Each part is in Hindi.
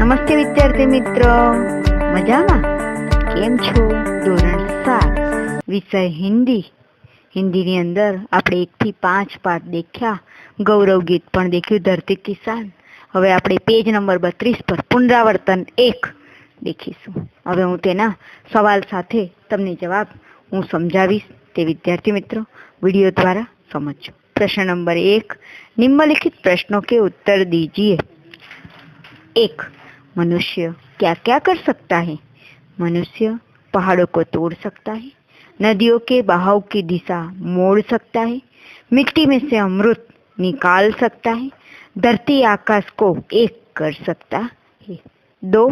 નમસ્તે વિદ્યાર્થી મિત્રો, મજામાં કેમ છો? ધોરણ 7 વિષય હિન્દી. હિન્દીની અંદર આપણે 1 થી 5 પાઠ દેખ્યા, ગૌરવ ગીત પણ દેખ્યું, ધરતી કિસાન. હવે આપણે પેજ નંબર 32 પર પુનરાવર્તન 1 દેખીશું. હવે હું તેના સવાલ સાથે તમને જવાબ હું સમજાવીશ, તે વિદ્યાર્થી મિત્રો वीडियो द्वारा समझो। प्रश्न नंबर 1, निम्नलिखित प्रश्नों के उत्तर दीजिए। 1. मनुष्य क्या क्या कर सकता है? मनुष्य पहाड़ों को तोड़ सकता है, नदियों के बहाव की दिशा मोड़ सकता है, मिट्टी में से अमृत निकाल सकता है, धरती आकाश को एक कर सकता है। 2.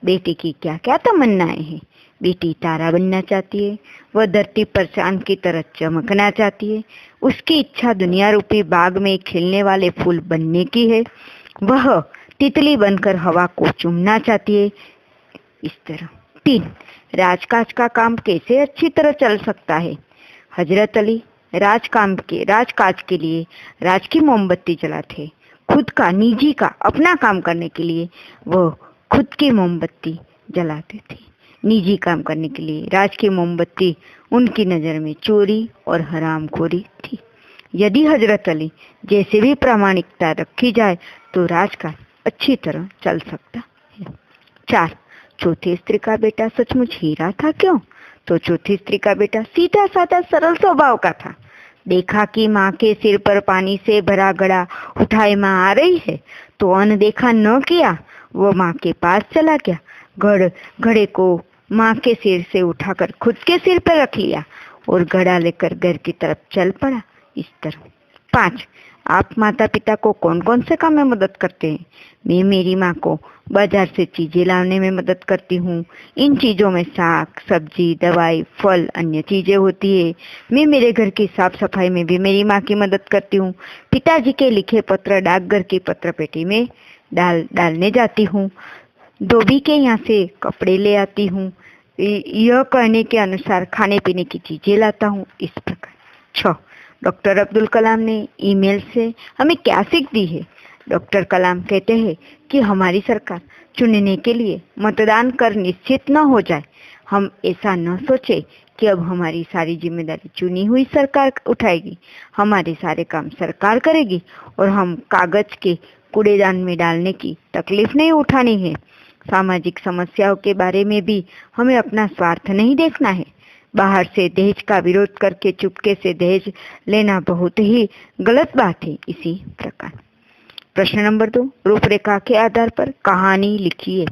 बेटी की क्या क्या तमन्नाएं हैं? बेटी तारा बनना चाहती है, वह धरती पर चांद की तरह चमकना चाहती है, उसकी इच्छा दुनिया रूपी बाग में खिलने वाले फूल बनने की है, वह तितली बनकर हवा को चूमना चाहती है। इस तरह। 3. राजकाज का काम कैसे अच्छी तरह चल सकता है? हजरत अली राजकाज के लिए राज की मोमबत्ती जलाते, खुद का निजी का अपना काम करने के लिए वह खुद की मोमबत्ती जलाते थे। निजी काम करने के लिए राज की मोमबत्ती उनकी नज़र में चोरी और हरामखोरी थी। यदि हजरत अली जैसे भी प्रामाणिकता रखी जाए तो राजकाज अच्छी तरह चल सकता है। 4. चौथी स्त्री का बेटा सचमुच हीरा था क्यों? तो चौथी स्त्री का बेटा सीधा साधा सरल स्वभाव का था। देखा कि माँ के सिर पर पानी से भरा घड़ा उठाए माँ आ रही है तो अनदेखा न किया, वो माँ के पास चला गया, घड़े को माँ के सिर से उठाकर खुद के सिर पर रख लिया और घड़ा लेकर घर की तरफ चल पड़ा। इस तरह। 5. आप माता पिता को कौन कौन से काम में मदद करते हैं? मैं मेरी माँ को बाजार से चीजें लाने में मदद करती हूँ। इन चीजों में साग सब्जी दवाई फल अन्य चीजें होती है। मैं मेरे घर की साफ सफाई में भी मेरी माँ की मदद करती हूँ। पिताजी के लिखे पत्र डाकघर की पत्र पेटी में डालने जाती हूँ। धोबी के यहाँ से कपड़े ले आती हूँ। यह कहने के अनुसार खाने पीने की चीजें लाता हूँ। इस प्रकार। 6. डॉक्टर अब्दुल कलाम ने ईमेल से हमें क्या सीख दी है? डॉक्टर कलाम कहते हैं कि हमारी सरकार चुनने के लिए मतदान कर निश्चित न हो जाए। हम ऐसा न सोचे कि अब हमारी सारी जिम्मेदारी चुनी हुई सरकार उठाएगी, हमारे सारे काम सरकार करेगी और हम कागज के कूड़ेदान में डालने की तकलीफ नहीं उठानी है। सामाजिक समस्याओं के बारे में भी हमें अपना स्वार्थ नहीं देखना है। बाहर से दहेज का विरोध करके चुपके से दहेज लेना बहुत ही गलत बात है। इसी प्रकार। प्रश्न नंबर 2, रूपरेखा के आधार पर कहानी लिखिए।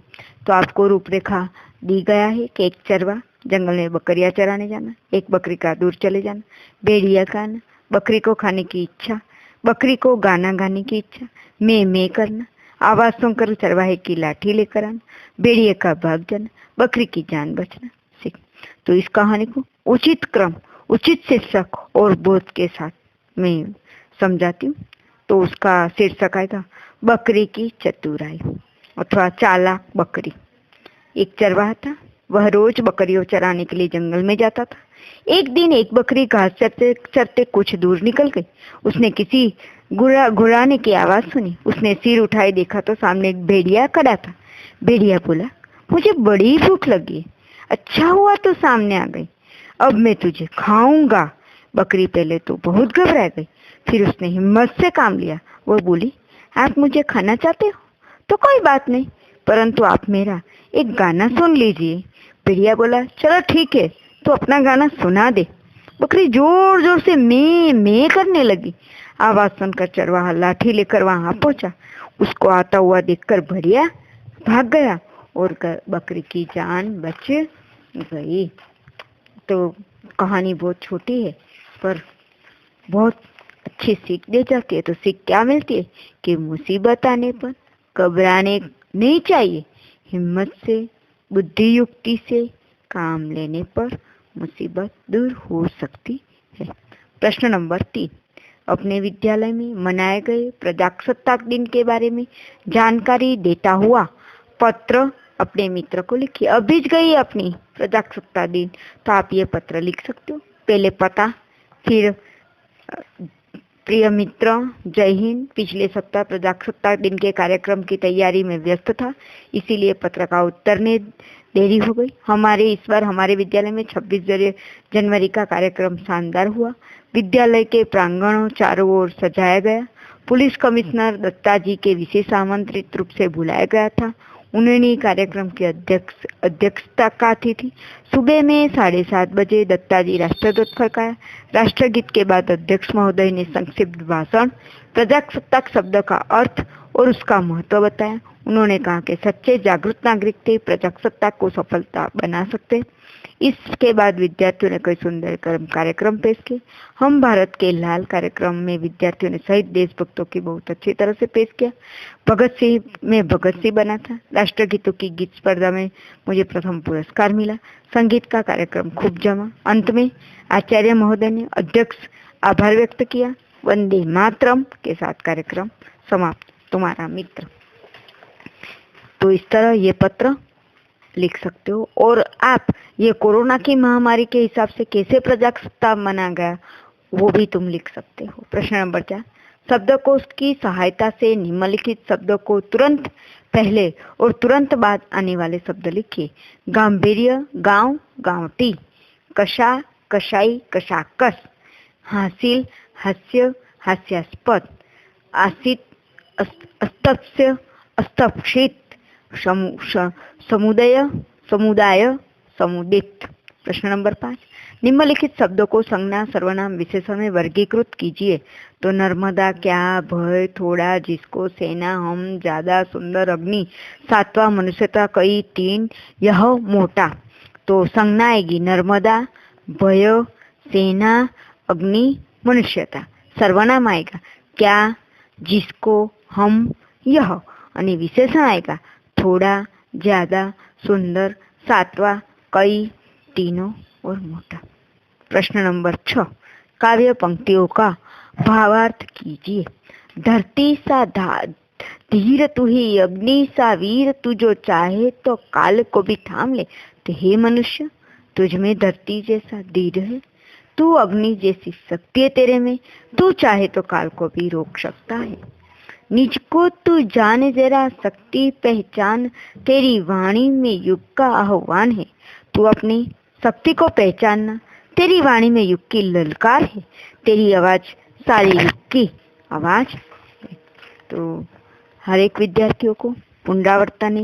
तो आपको रूपरेखा दी गया है कि एक चरवा जंगल में बकरियां चराने जाना, एक बकरी का दूर चले जाना, भेड़िया का आना, बकरी को खाने की इच्छा, बकरी को गाना गाने की इच्छा, मैं करना, आवाज सुनकर चरवाहे की लाठी लेकर आना, भेड़िए का भाग जाना, बकरी की जान बचना। सीख। तो इस कहानी को उचित क्रम, उचित शीर्षक और बोध के साथ मैं समझाती हूँ। तो उसका शीर्षक आएगा बकरी की चतुराई अथवा चालाक बकरी। एक चरवाहा था, वह रोज बकरियों चराने के लिए जंगल में जाता था। एक दिन एक बकरी घास चरते चरते कुछ दूर निकल गई। उसने किसी घुराने की आवाज सुनी। उसने सिर उठाए देखा तो सामने एक भेड़िया खड़ा था। भेड़िया बोला, मुझे बड़ी भूख लगी है, अच्छा हुआ तो सामने आ गई, अब मैं तुझे खाऊंगा। बकरी पहले तो बहुत घबरा गई, फिर उसने हिम्मत से काम लिया। वो बोली, आप मुझे खाना चाहते हो तो कोई बात नहीं, परंतु आप मेरा एक गाना सुन लीजिए। भेड़िया बोला, चलो ठीक है, तो अपना गाना सुना दे। बकरी जोर जोर से मैं करने लगी। आवाज सुनकर चरवाहा लाठी लेकर वहां पहुंचा। उसको आता हुआ देखकर भेड़िया भाग गया और बकरी की जान बच गई। तो कहानी बहुत छोटी है पर बहुत अच्छी सीख दे जाती है। तो सीख क्या मिलती है कि मुसीबत आने पर घबराने नहीं चाहिए, हिम्मत से बुद्धि युक्ति से काम लेने पर मुसीबत दूर हो सकती है। प्रश्न नंबर 3, अपने विद्यालय में मनाए गए प्रजासत्ताक दिन के बारे में जानकारी देता हुआ पत्र अपने मित्र को लिखिए। अभी गई अपनी प्रजासत्ताक दिन, तो आप ये पत्र लिख सकते हो। पहले पता, फिर प्रिय मित्र, जय हिंद। पिछले सप्ताह प्रजासत्ताक दिन के कार्यक्रम की तैयारी में व्यस्त था, इसीलिए पत्र का उतरने देरी हो गई। इस बार हमारे विद्यालय में 26 जनवरी का कार्यक्रम शानदार हुआ। विद्यालय के प्रांगणों चारों ओर सजाया गया। पुलिस कमिश्नर दत्ता जी के विशेष आमंत्रित रूप से बुलाया गया था। उन्होंने कार्यक्रम की अध्यक्षता की थी। सुबह में 7:30 बजे दत्ता जी राष्ट्रध्वज फड़काया। राष्ट्रगीत के बाद अध्यक्ष महोदय ने संक्षिप्त भाषण, प्रजासत्ताक शब्द का अर्थ और उसका महत्व बताया। उन्होंने कहा कि सच्चे जागरूक नागरिक थे प्रजासत्ताक को सफलता बना सकते। इसके बाद विद्यार्थियों ने कई सुंदर कार्यक्रम पेश किए। हम भारत के लाल कार्यक्रम में विद्यार्थियों ने शहीद देशभक्तों की बहुत अच्छी तरह से पेश किया। भगत सिंह बना था। राष्ट्रगीतों की गीत स्पर्धा में मुझे प्रथम पुरस्कार मिला। संगीत का कार्यक्रम खूब जमा। अंत में आचार्य महोदय ने अध्यक्ष आभार व्यक्त किया। वंदे मातरम के साथ कार्यक्रम समाप्त। तुम्हारा मित्र। तो इस तरह ये पत्र लिख सकते हो। और आप ये कोरोना की महामारी के हिसाब से कैसे प्रजासत्ताक मना गया वो भी तुम लिख सकते हो। प्रश्न नंबर 4, शब्दकोश की सहायता से निम्नलिखित शब्दों को तुरंत पहले और तुरंत बाद आने वाले शब्द लिखिए। गांभीर्य, गांव, गांवटी। कषा, कषाई, कशाकश। हासिल, हास्य, हास्यास्पद। आसित, अस्तप्य, अस्तप्सित। समुदाय, समुदाय, समुदित। प्रश्न नंबर 5, निम्नलिखित शब्दों को संज्ञा, सर्वनाम, विशेषण में वर्गीकृत कीजिए। तो नर्मदा, क्या, भय, थोड़ा, जिसको, सेना, हम, ज्यादा, सुंदर, अग्नि, सातवां, मनुष्यता, कई, 3, यह, मोटा। तो संज्ञा आएगी नर्मदा, भय, सेना, अग्नि, मनुष्यता। सर्वनाम आएगा क्या, जिसको, हम, यह। और विशेषण आएगा थोड़ा, ज्यादा, सुंदर, सातवां, कई, तीनों और मोटा। प्रश्न नंबर 6, काव्य पंक्तियों का भावार्थ कीजिए। धरती सा धीर तू ही, अग्नि सा वीर, तू जो चाहे तो काल को भी थाम ले। तो हे मनुष्य, तुझ में धरती जैसा धीर है, तू अग्नि जैसी शक्ति है तेरे में, तू चाहे तो काल को भी रोक सकता है। निज को तू जान जरा, शक्ति पहचान, तेरी वाणी में युग का आह्वान है। तू अपनी शक्ति को पहचानना, तेरी वाणी में युग की ललकार है, तेरी आवाज सारे युग की आवाज है। तो हर एक विद्यार्थियों को पुनरावर्तन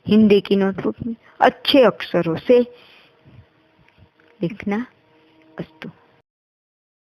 हिंदी की नोटबुक में अच्छे अक्षरों से लिखना। अस्तु।